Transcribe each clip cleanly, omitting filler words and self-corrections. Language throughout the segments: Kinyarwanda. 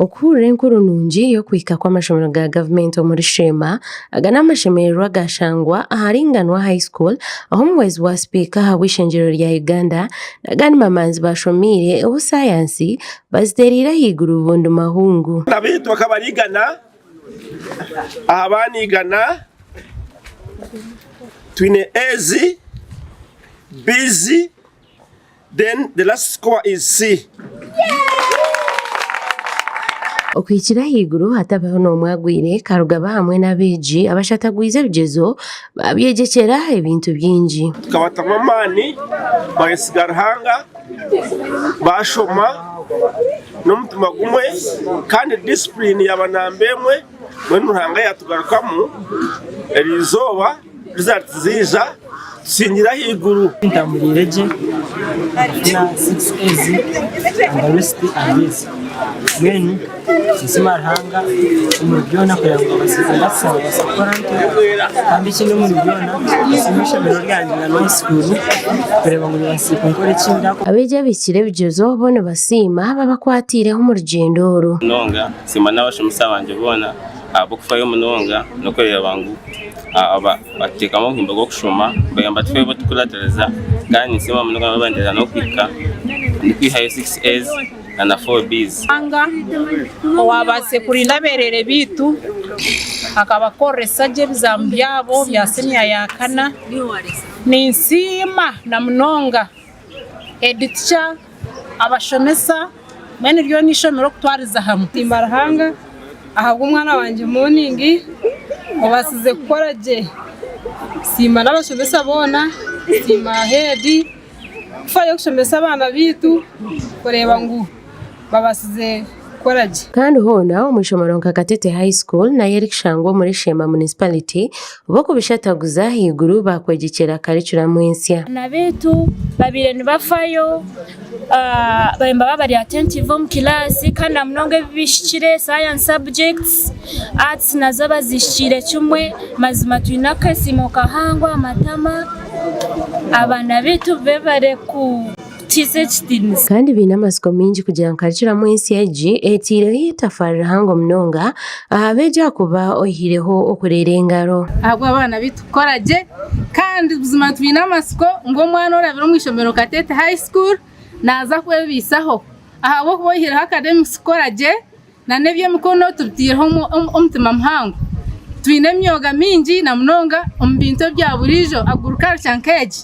Okure nkuru nungi yo kwika kwa mashomero ga government muri Shema agana amashomero gashangwa aharinganwa high school aho mwezi wa speaker hawishenjero rya Uganda nagani mamanzi bashomire ubu science baziterira higuru bundu mahungu nabitu bakabarigana abanigana twine ezi busy then the last score is C. Okwikira higuru hatabaho no mwagwire karugaba hamwe nabeji abashatagwize bigezo babyegekera ibintu byinji kabatamamani bayisigara hanga bashoma n'umutima gumwe kandi discipline yabanambemwe mwe hanga yatugarukamu erizoba rizatizija singira higuru ndamurireje na 6 university abizi mwenu simara hanga umubyona kuyango basize basakora kandi kino muri byona simisha bero ryanjye na school kureba ngo basipa nkore kinda abeje bikire bigezo bone basima babakwatireho mu rugendoro nonga sima nabashimusa banje bona abo kufayo munonga no kwera bangu aba batekamo nkimba go kushoma bayamba twebo tukulatereza kandi sima munonga babandeza no kwika ndi kwihaye 6A's na 4B's anga wabase kurinda berere bitu akabakoresa je bizambyabo bya senior ya kana ni nsima na munonga edicha abashomesa mene ryo nishomero kutwariza hamwe timarahanga ahabwa umwana wanje morning obasize gukora je sima n'abashomesa bona sima head fayo kushomesa abana bitu kureba ngo babasize koraje kandi hona umushomero Kakatete High School na Eric Shango muri Shema Municipality boko bishataguza higuru bakwegekera curriculum mwensya na betu babire nibafayo bayamba babari attentive mu class kandi amnonge bishikire science subjects arts nazo bazishire cyumwe mazima twinaka simoka hangwa amatama abana betu bebare ku kandi binamasiko mingi kugira nkarikira mu NCIG etire hitafara hango mnonga ahabeja kuba ohireho okurerengaro ahubwo abana bitukoraje kandi ubuzima twinamasiko ngo mwana orabira mu ishomero Katete High School naza kwebisaho ahabo kubohira academic scoraje na nebye mikono tubitireho umutima mhango twine myoga mingi na mnonga ombinto bya burijo agriculture nkeje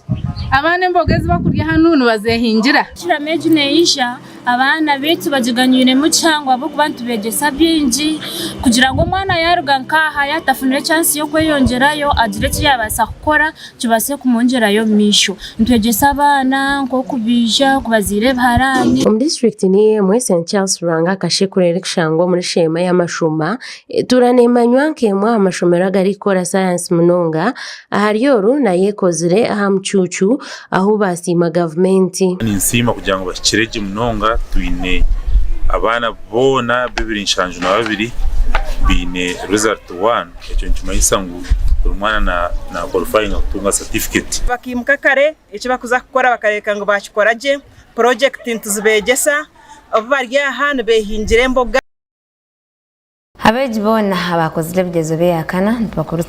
abana mbogezi bakurya hano bazehingira kirameje neisha abana betu bajiganyire mu cyangwa abo kubantu begesa byinji kugira ngo mwana yaruga nkaha yatafunire chance yo kweyongerayo agire cyabasa gukora kibase kumongerayo misho ntwegesa abana nko kubija kubazire barani mu district ni mu St Charles Ranga kashikure Eric Shango muri Shema y'amashuma turanemanywa nkemwa amashomero gari kora science munonga ahariyoru na yekozire ahamchuchu aho basima government ni nsima kugira ngo bakireje munonga twine abana bona 2022 bine result 1 icyo ntuma isangu umwana na qualifying kutunga certificate bakimuka kare icyo bakuza gukora bakareka ngo bakikoraje project ntuzibegesa abo bari ahantu behingire mboga abeji bona abakoze bigezo beyakana ntibakuru